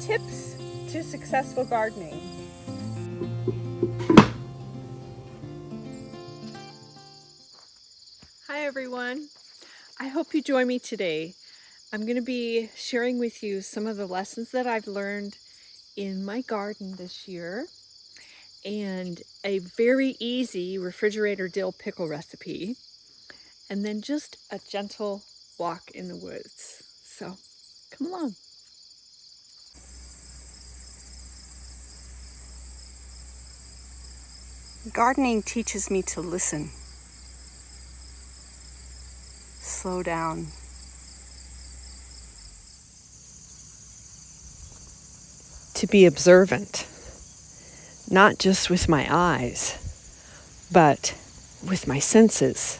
Tips to successful gardening. Hi everyone. I hope you join me today. I'm going to be sharing with you some of the lessons that I've learned in my garden this year and a very easy refrigerator dill pickle recipe, and then just a gentle walk in the woods. So come along. Gardening teaches me to listen, slow down, to be observant, not just with my eyes, but with my senses.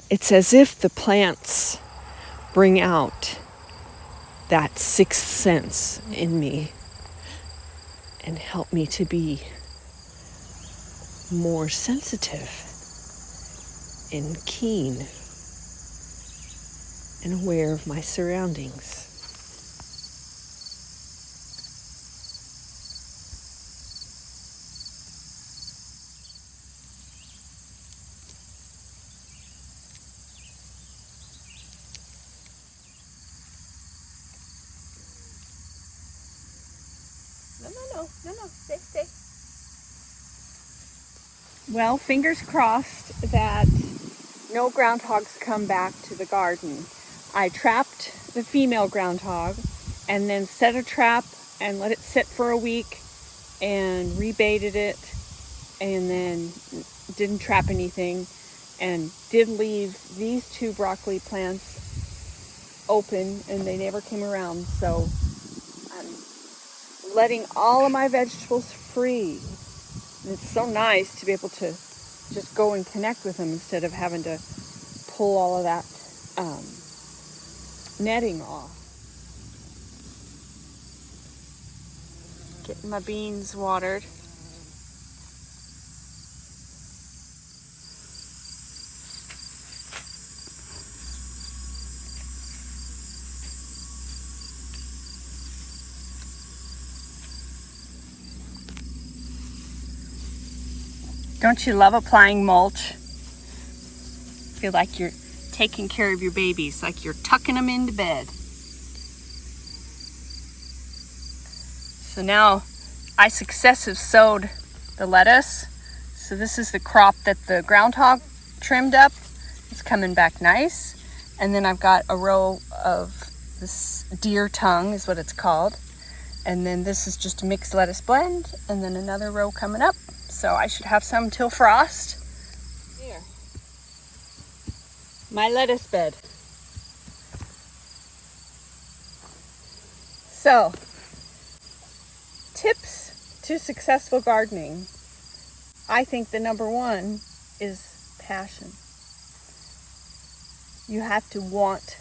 It's as if the plants bring out that sixth sense in me and help me to be more sensitive and keen and aware of my surroundings. No, stay. Well, fingers crossed that no groundhogs come back to the garden. I trapped the female groundhog and then set a trap and let it sit for a week and rebaited it, and then didn't trap anything, and did leave these two broccoli plants open and they never came around. So I'm letting all of my vegetables free. And it's so nice to be able to just go and connect with them instead of having to pull all of that netting off. Getting my beans watered. Don't you love applying mulch? Feel like you're taking care of your babies, like you're tucking them into bed. So now I successively sowed the lettuce. So this is the crop that the groundhog trimmed up. It's coming back nice. And then I've got a row of this deer tongue is what it's called. And then this is just a mixed lettuce blend, and then another row coming up. So I should have some till frost. Here. My lettuce bed. So, tips to successful gardening. I think the number one is passion. You have to want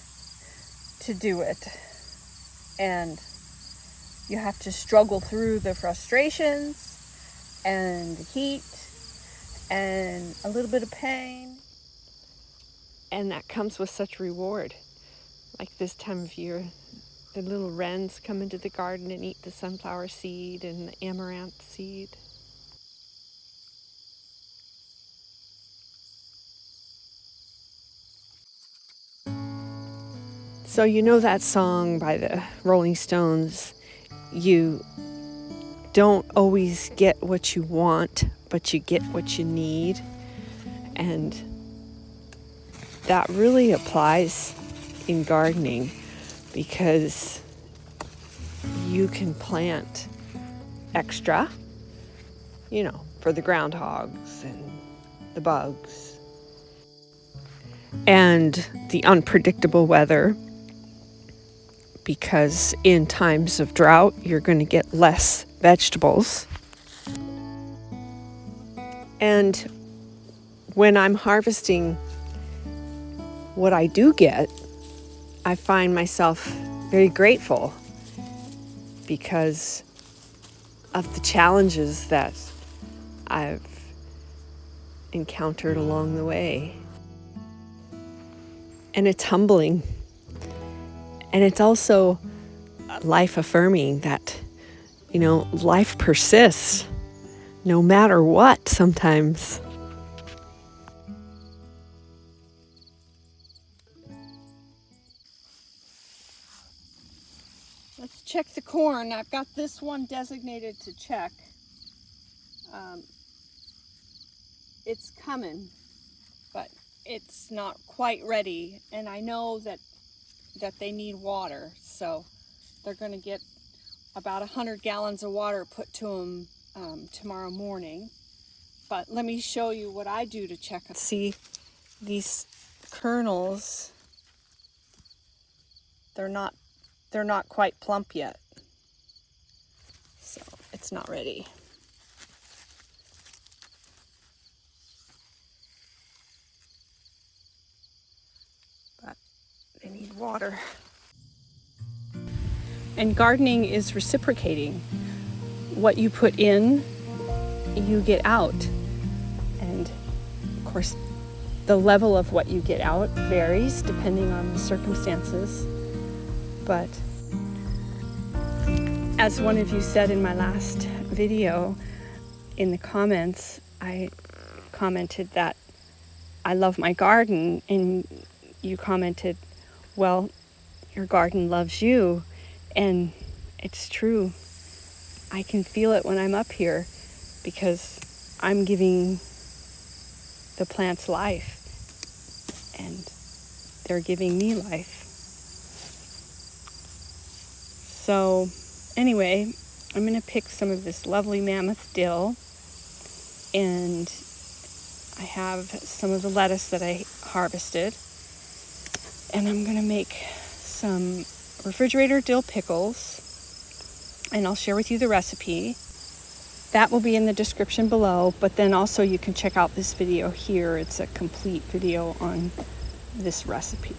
to do it. And you have to struggle through the frustrations and the heat and a little bit of pain. And that comes with such reward. Like this time of year, the little wrens come into the garden and eat the sunflower seed and the amaranth seed. So you know that song by the Rolling Stones, you don't always get what you want, but you get what you need. And that really applies in gardening, because you can plant extra, for the groundhogs and the bugs and the unpredictable weather, because in times of drought, you're going to get less vegetables. And when I'm harvesting what I do get, I find myself very grateful because of the challenges that I've encountered along the way. And it's humbling. And it's also life affirming that, life persists no matter what sometimes. Let's check the corn. I've got this one designated to check. It's coming, but it's not quite ready. And I know that they need water, so they're going to get about 100 gallons of water put to them tomorrow morning. But let me show you what I do to check. See, these kernels, they're not quite plump yet, so it's not ready. But they need water. And gardening is reciprocating. What you put in, you get out. And of course, the level of what you get out varies depending on the circumstances. But as one of you said in my last video, in the comments, I commented that I love my garden, and you commented, well, your garden loves you. And it's true. I can feel it when I'm up here because I'm giving the plants life and they're giving me life. So anyway, I'm going to pick some of this lovely mammoth dill, and I have some of the lettuce that I harvested, and I'm going to make some refrigerator dill pickles, and I'll share with you the recipe. That will be in the description below, but then also you can check out this video here. It's a complete video on this recipe.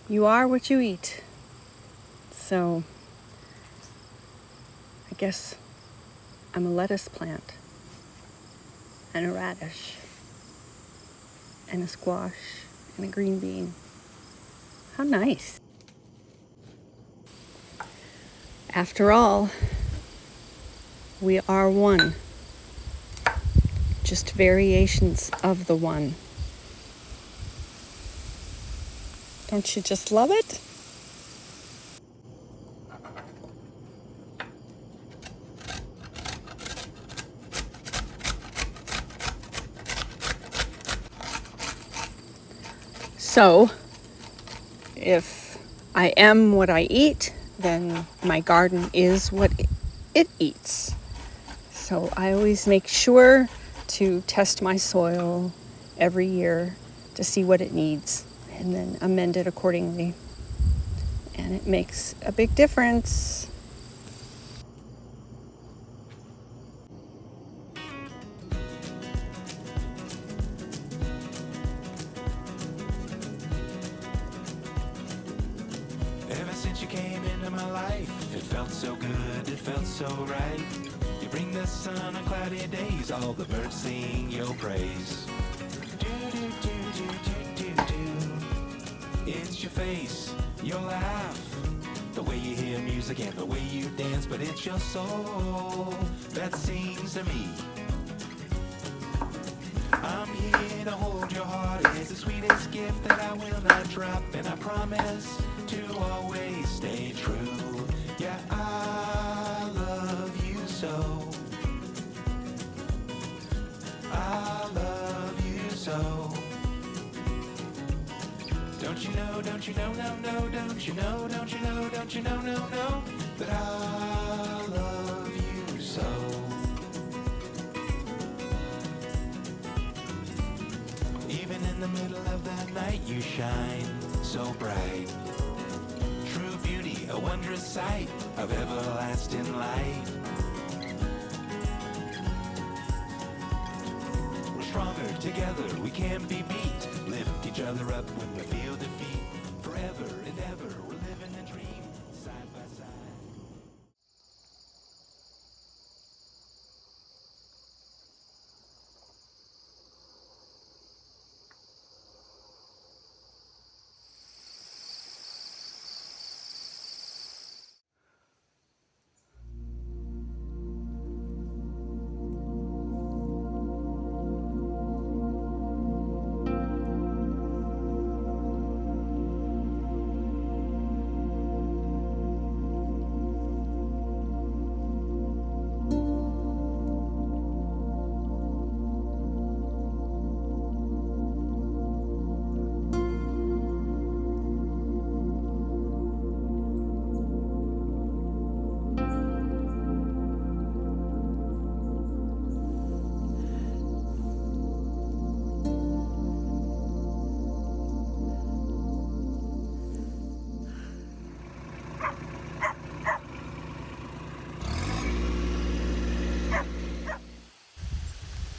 You are what you eat. So I guess I'm a lettuce plant, and a radish, and a squash, and a green bean. How nice. After all, we are one. Just variations of the one. Don't you just love it? So, if I am what I eat, then my garden is what it eats. So I always make sure to test my soil every year to see what it needs and then amend it accordingly. And it makes a big difference. Ever since you came into my life, it felt so good, it felt so right. You bring the sun on cloudy days, all the birds sing your praise. Do, do, do, do, do, do, do. It's your face, your laugh, the way you hear music and the way you dance, but it's your soul that sings to me. I'm here to hold your heart. It's the sweetest gift that I will not drop, and I promise to always stay true. Yeah, I love you so. I love you so. Don't you know, don't you know, no, no, don't you know, don't you know, don't you know, no, no, that I love you so. Even in the middle of the night you shine so bright. True beauty, a wondrous sight of everlasting light. We're stronger together, we can't be beat. Lift each other up when we feel defeat. Forever and ever, we're living a dream, side by side.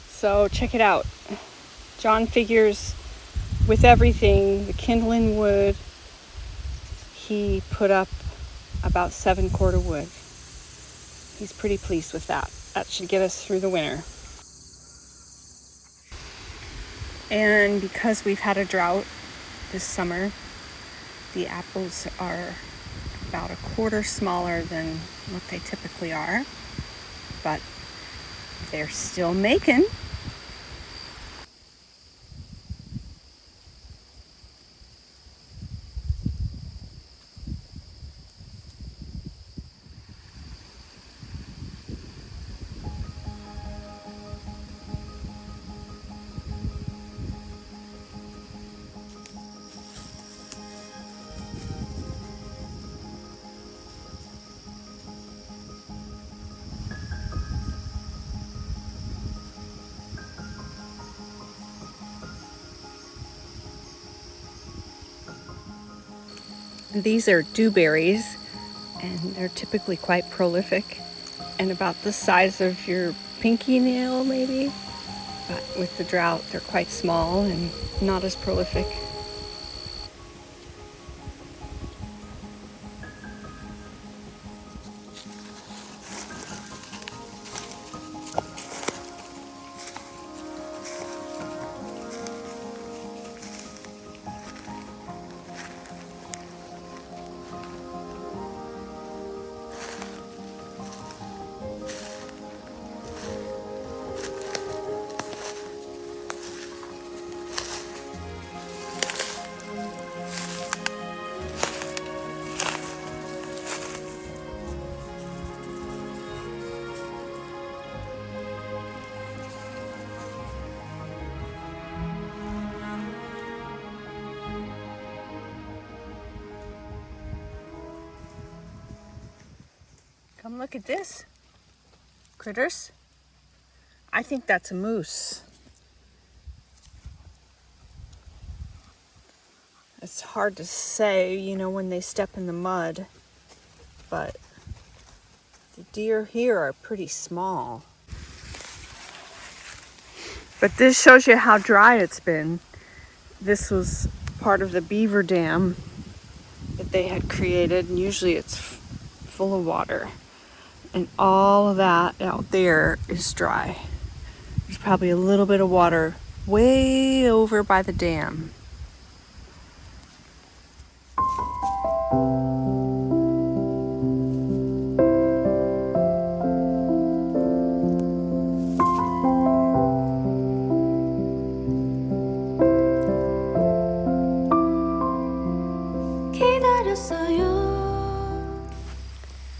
So check it out. John figures with everything, the kindling wood, he put up about 7 quart of wood. He's pretty pleased with that. That should get us through the winter. And because we've had a drought this summer, the apples are about a quarter smaller than what they typically are, but they're still making. These are dewberries, and they're typically quite prolific and about the size of your pinky nail maybe, but with the drought they're quite small and not as prolific. Come look at this, critters. I think that's a moose. It's hard to say, when they step in the mud, but the deer here are pretty small. But this shows you how dry it's been. This was part of the beaver dam that they had created, and usually it's full of water. And all of that out there is dry. There's probably a little bit of water way over by the dam.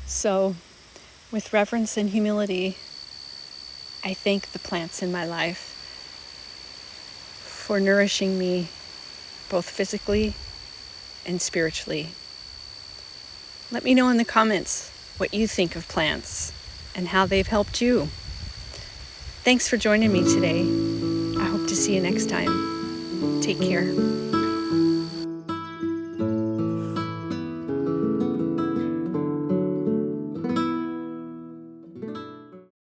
So, with reverence and humility, I thank the plants in my life for nourishing me both physically and spiritually. Let me know in the comments what you think of plants and how they've helped you. Thanks for joining me today. I hope to see you next time. Take care.